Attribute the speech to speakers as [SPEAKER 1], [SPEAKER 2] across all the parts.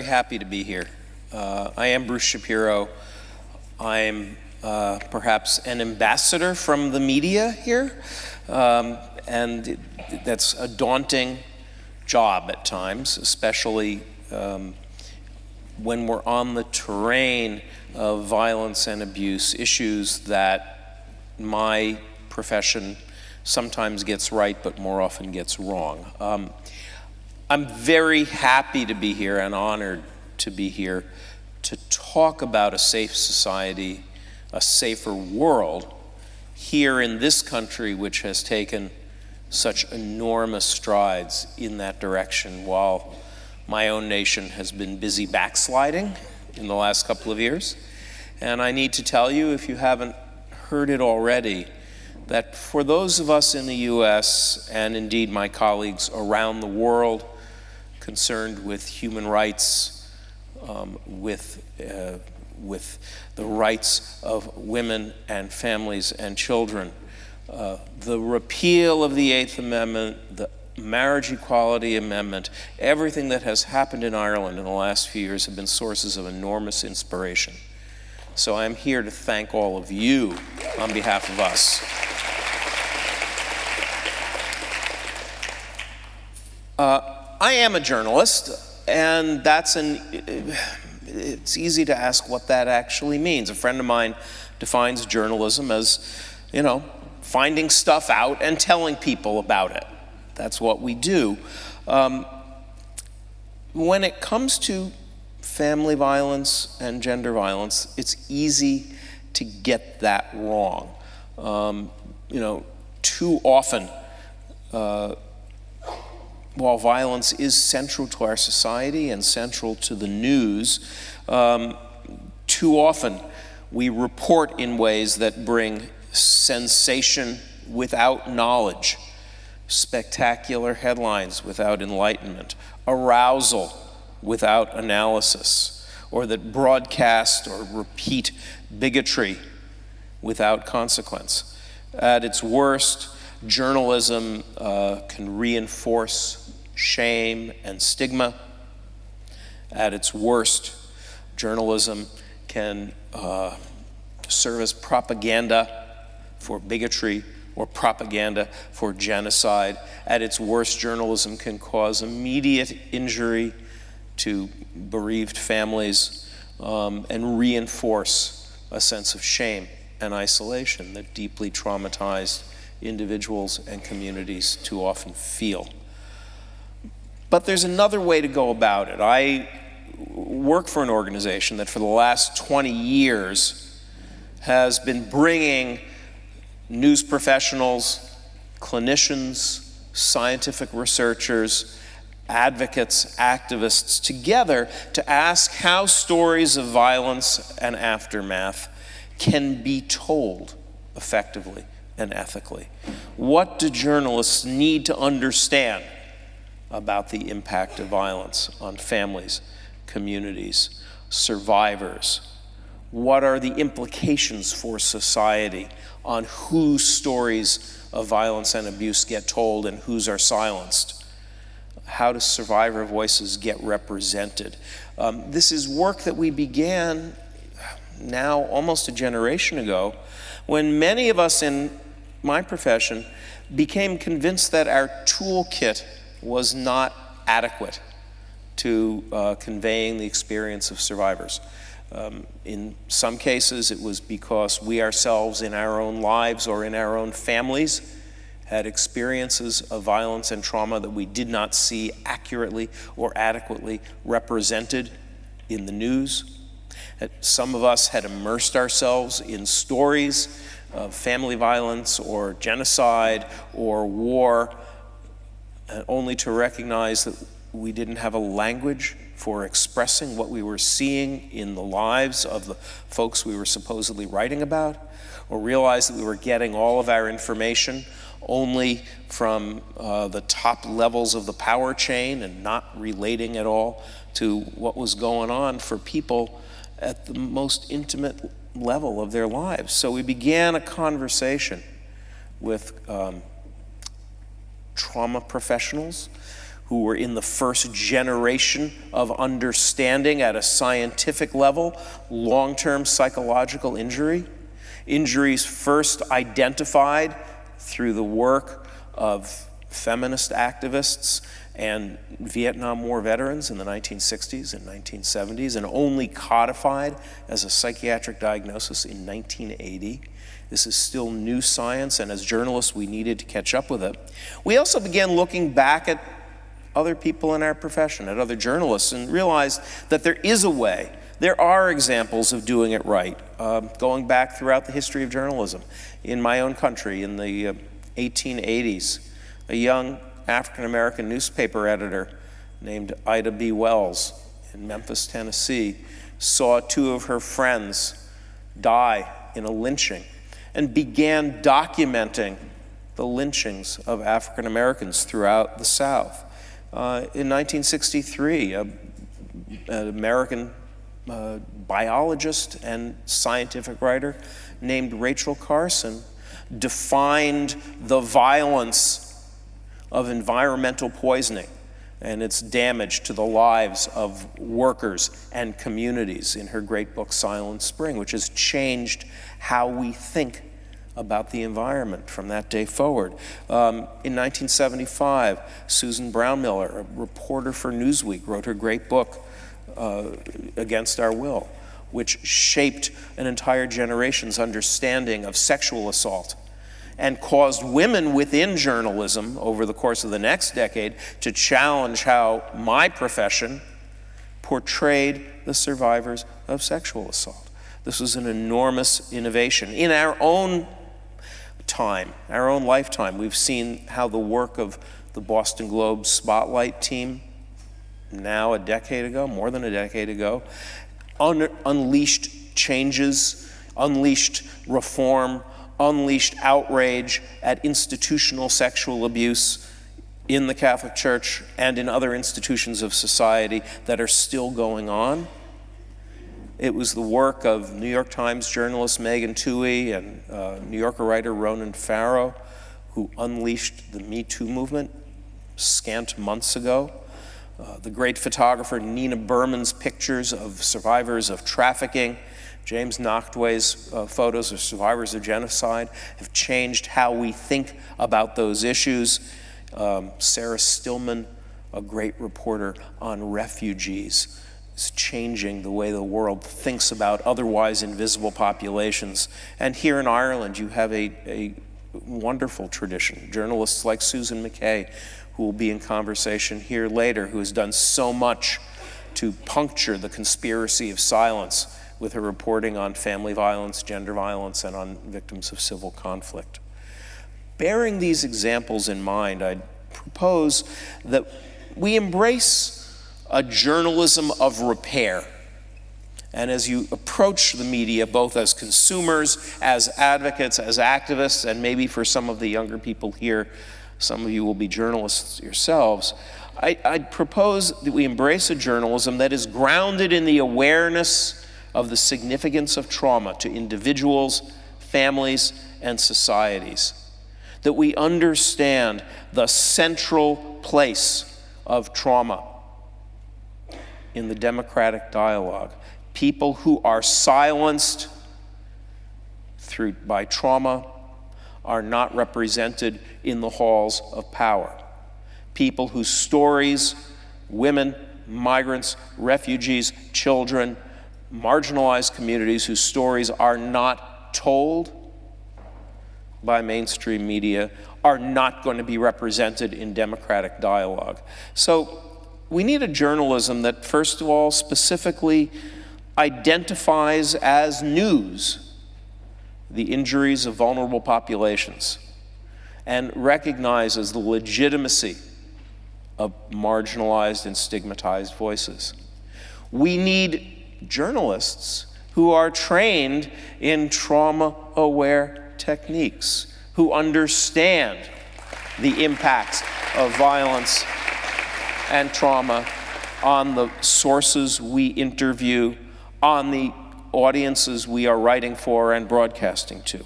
[SPEAKER 1] very happy to be here. I am Bruce Shapiro. I'm perhaps an ambassador from the media here, and that's a daunting job at times, especially when we're on the terrain of violence and abuse, issues that my profession sometimes gets right but more often gets wrong. I'm very happy to be here and honored to be here to talk about a safe society, a safer world here in this country, which has taken such enormous strides in that direction, while my own nation has been busy backsliding in the last couple of years. And I need to tell you, if you haven't heard it already, that for those of us in the US, and indeed my colleagues around the world concerned with human rights, with the rights of women and families and children, the repeal of the Eighth Amendment, the Marriage Equality Amendment, everything that has happened in Ireland in the last few years have been sources of enormous inspiration. So I'm here to thank all of you on behalf of us. I am a journalist, and it's easy to ask what that actually means. A friend of mine defines journalism as, finding stuff out and telling people about it. That's what we do. When it comes to family violence and gender violence, it's easy to get that wrong. Too often, while violence is central to our society and central to the news, too often we report in ways that bring sensation without knowledge, spectacular headlines without enlightenment, arousal without analysis, or that broadcast or repeat bigotry without consequence. At its worst, journalism can reinforce shame and stigma. At its worst, journalism can serve as propaganda for bigotry or propaganda for genocide. At its worst, journalism can cause immediate injury to bereaved families and reinforce a sense of shame and isolation that deeply traumatized individuals and communities too often feel. But there's another way to go about it. I work for an organization that for the last 20 years has been bringing news professionals, clinicians, scientific researchers, advocates, activists together to ask how stories of violence and aftermath can be told effectively and ethically. What do journalists need to understand about the impact of violence on families, communities, survivors? What are the implications for society on whose stories of violence and abuse get told and whose are silenced? How do survivor voices get represented? This is work that we began now almost a generation ago, when many of us in my profession became convinced that our toolkit was not adequate to conveying the experience of survivors. In some cases, it was because we ourselves in our own lives or in our own families had experiences of violence and trauma that we did not see accurately or adequately represented in the news. Some of us had immersed ourselves in stories of family violence or genocide or war, only to recognize that we didn't have a language for expressing what we were seeing in the lives of the folks we were supposedly writing about, or realize that we were getting all of our information only from the top levels of the power chain and not relating at all to what was going on for people at the most intimate level of their lives. So we began a conversation with trauma professionals, who were in the first generation of understanding at a scientific level long-term psychological injury. Injuries first identified through the work of feminist activists and Vietnam War veterans in the 1960s and 1970s, and only codified as a psychiatric diagnosis in 1980. This is still new science, and as journalists, we needed to catch up with it. We also began looking back at other people in our profession, at other journalists, and realized that there is a way. There are examples of doing it right, going back throughout the history of journalism. In my own country, in the 1880s, a young African-American newspaper editor named Ida B. Wells in Memphis, Tennessee, saw two of her friends die in a lynching and began documenting the lynchings of African-Americans throughout the South. In 1963, an American biologist and scientific writer named Rachel Carson defined the violence of environmental poisoning and its damage to the lives of workers and communities in her great book, Silent Spring, which has changed how we think about the environment from that day forward. In 1975, Susan Brownmiller, a reporter for Newsweek, wrote her great book, Against Our Will, which shaped an entire generation's understanding of sexual assault and caused women within journalism over the course of the next decade to challenge how my profession portrayed the survivors of sexual assault. This was an enormous innovation. In our own time, our own lifetime, we've seen how the work of the Boston Globe Spotlight team, now a decade ago, more than a decade ago, unleashed changes, unleashed reform, unleashed outrage at institutional sexual abuse in the Catholic Church and in other institutions of society that are still going on. It was the work of New York Times journalist Megan Twohey and New Yorker writer Ronan Farrow who unleashed the Me Too movement scant months ago. The great photographer Nina Berman's pictures of survivors of stafficking, James Nachtwey's photos of survivors of genocide have changed how we think about those issues. Sarah Stillman, a great reporter on refugees, is changing the way the world thinks about otherwise invisible populations. And here in Ireland, you have a wonderful tradition. Journalists like Susan McKay, who will be in conversation here later, who has done so much to puncture the conspiracy of silence with her reporting on family violence, gender violence, and on victims of civil conflict. Bearing these examples in mind, I'd propose that we embrace a journalism of repair. And as you approach the media, both as consumers, as advocates, as activists, and maybe for some of the younger people here, some of you will be journalists yourselves, I'd propose that we embrace a journalism that is grounded in the awareness of the significance of trauma to individuals, families, and societies. That we understand the central place of trauma in the democratic dialogue. People who are silenced by trauma are not represented in the halls of power. People whose stories, women, migrants, refugees, children, marginalized communities whose stories are not told by mainstream media are not going to be represented in democratic dialogue. So we need a journalism that, first of all, specifically identifies as news the injuries of vulnerable populations and recognizes the legitimacy of marginalized and stigmatized voices. We need journalists who are trained in trauma-aware techniques, who understand the impacts of violence and trauma on the sources we interview, on the audiences we are writing for and broadcasting to.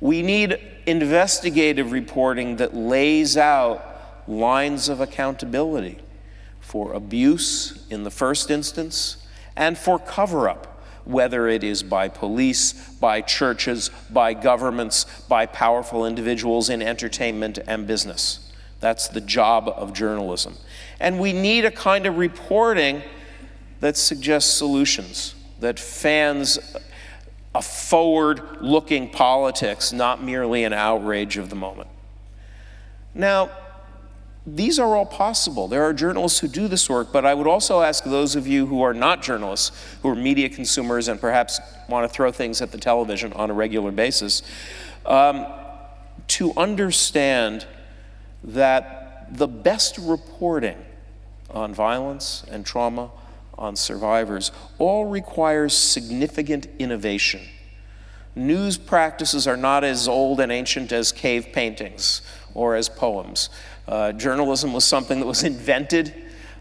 [SPEAKER 1] We need investigative reporting that lays out lines of accountability for abuse in the first instance and for cover-up, whether it is by police, by churches, by governments, by powerful individuals in entertainment and business. That's the job of journalism. And we need a kind of reporting that suggests solutions, that fans a forward-looking politics, not merely an outrage of the moment. Now, these are all possible. There are journalists who do this work, but I would also ask those of you who are not journalists, who are media consumers and perhaps want to throw things at the television on a regular basis, to understand that the best reporting on violence and trauma, on survivors, all requires significant innovation. News practices are not as old and ancient as cave paintings or as poems. Journalism was something that was invented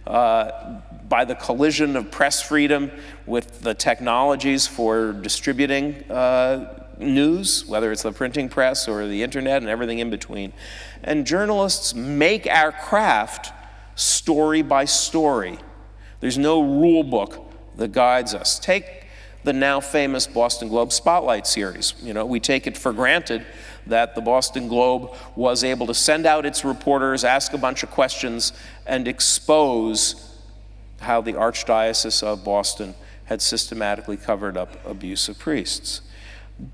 [SPEAKER 1] by the collision of press freedom with the technologies for distributing news, whether it's the printing press or the internet and everything in between. And journalists make our craft story by story. There's no rule book that guides us. Take the now famous Boston Globe Spotlight series. You know, we take it for granted that the Boston Globe was able to send out its reporters, ask a bunch of questions, and expose how the Archdiocese of Boston had systematically covered up abuse of priests.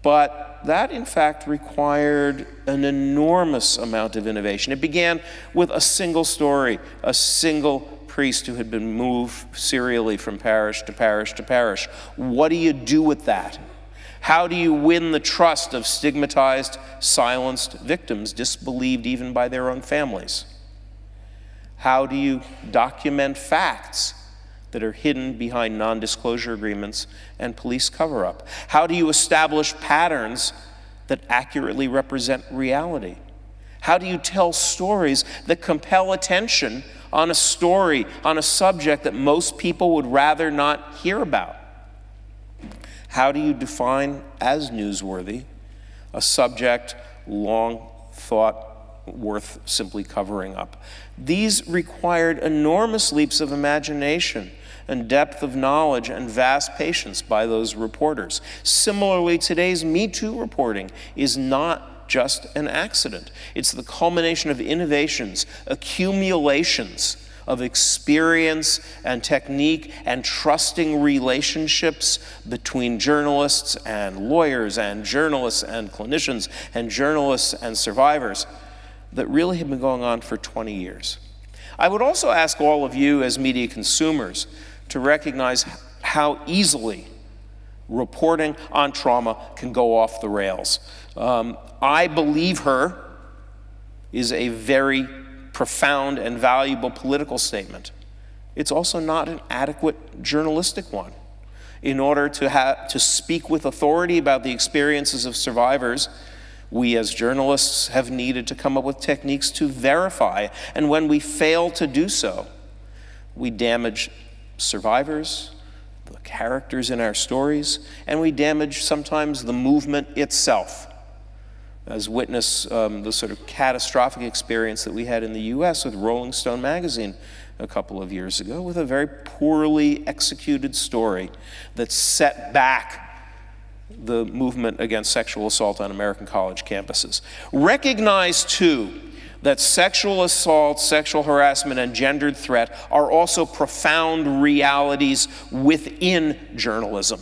[SPEAKER 1] But that, in fact, required an enormous amount of innovation. It began with a single story, a single priest who had been moved serially from parish to parish to parish. What do you do with that? How do you win the trust of stigmatized, silenced victims, disbelieved even by their own families? How do you document facts that are hidden behind non-disclosure agreements and police cover-up? How do you establish patterns that accurately represent reality? How do you tell stories that compel attention on a story, on a subject that most people would rather not hear about? How do you define as newsworthy a subject long thought worth simply covering up? These required enormous leaps of imagination and depth of knowledge and vast patience by those reporters. Similarly, today's Me Too reporting is not just an accident. It's the culmination of innovations, accumulations of experience and technique and trusting relationships between journalists and lawyers and journalists and clinicians and journalists and survivors that really have been going on for 20 years. I would also ask all of you as media consumers to recognize how easily reporting on trauma can go off the rails. I Believe Her is a very profound and valuable political statement. It's also not an adequate journalistic one. In order to speak with authority about the experiences of survivors, we as journalists have needed to come up with techniques to verify. And when we fail to do so, we damage survivors, the characters in our stories, and we damage sometimes the movement itself. As witness the sort of catastrophic experience that we had in the US with Rolling Stone magazine a couple of years ago, with a very poorly executed story that set back the movement against sexual assault on American college campuses. Recognize, too, that sexual assault, sexual harassment, and gendered threat are also profound realities within journalism,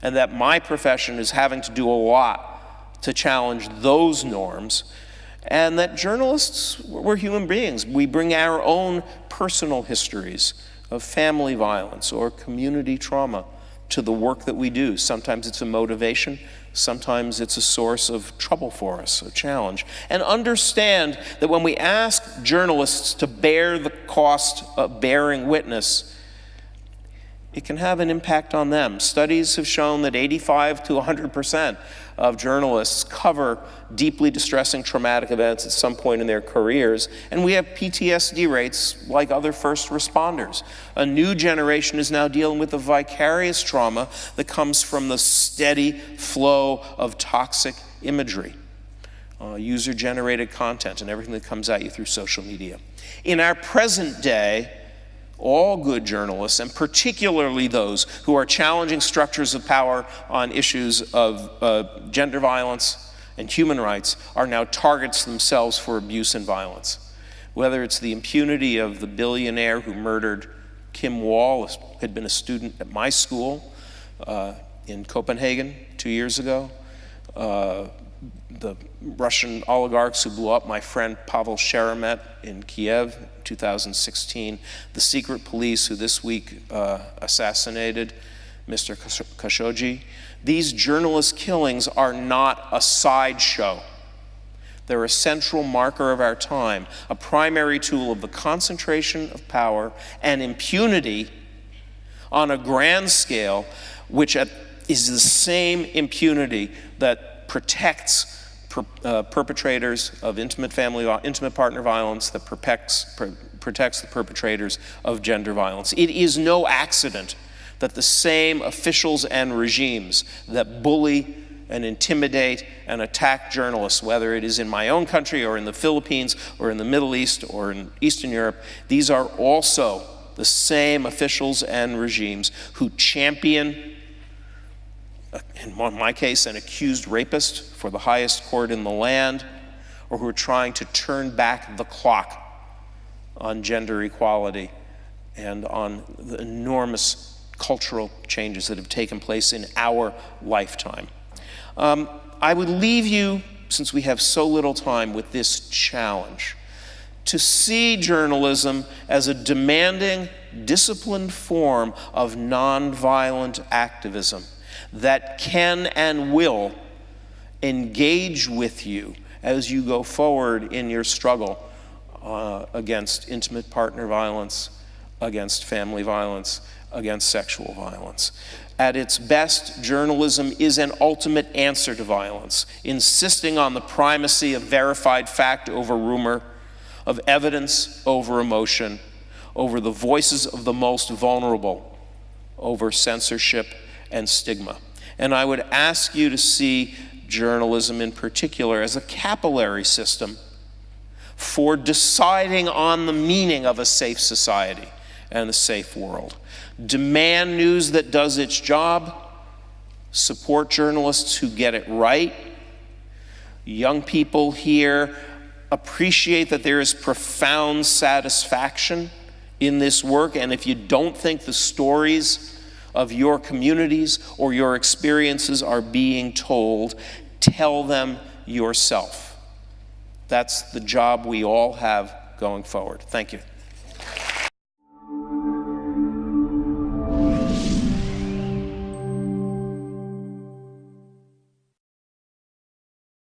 [SPEAKER 1] and that my profession is having to do a lot to challenge those norms, and that journalists, we're human beings. We bring our own personal histories of family violence or community trauma to the work that we do. Sometimes it's a motivation, sometimes it's a source of trouble for us, a challenge. And understand that when we ask journalists to bear the cost of bearing witness, it can have an impact on them. Studies have shown that 85 to 100% of journalists cover deeply distressing traumatic events at some point in their careers, and we have PTSD rates like other first responders. A new generation is now dealing with the vicarious trauma that comes from the steady flow of toxic imagery. user-generated content and everything that comes at you through social media. In our present day, all good journalists, and particularly those who are challenging structures of power on issues of gender violence and human rights, are now targets themselves for abuse and violence. Whether it's the impunity of the billionaire who murdered Kim Wall, who had been a student at my school in Copenhagen 2 years ago, the Russian oligarchs who blew up my friend Pavel Sheremet in Kiev in 2016, the secret police who this week assassinated Mr. Khashoggi. These journalist killings are not a sideshow. They're a central marker of our time, a primary tool of the concentration of power and impunity on a grand scale, which is the same impunity that protects perpetrators of intimate partner violence, that protects the perpetrators of gender violence. It is no accident that the same officials and regimes that bully and intimidate and attack journalists, whether it is in my own country or in the Philippines or in the Middle East or in Eastern Europe, these are also the same officials and regimes who champion, in my case, an accused rapist for the highest court in the land, or who are trying to turn back the clock on gender equality and on the enormous cultural changes that have taken place in our lifetime. I would leave you, since we have so little time, with this challenge: to see journalism as a demanding, disciplined form of nonviolent activism that can and will engage with you as you go forward in your struggle against intimate partner violence, against family violence, against sexual violence. At its best, journalism is an ultimate answer to violence, insisting on the primacy of verified fact over rumor, of evidence over emotion, over the voices of the most vulnerable, over censorship and stigma. And I would ask you to see journalism in particular as a capillary system for deciding on the meaning of a safe society and a safe world. Demand news that does its job, support journalists who get it right. Young people here appreciate that there is profound satisfaction in this work, and if you don't think the stories of your communities or your experiences are being told, tell them yourself. That's the job we all have going forward. Thank you.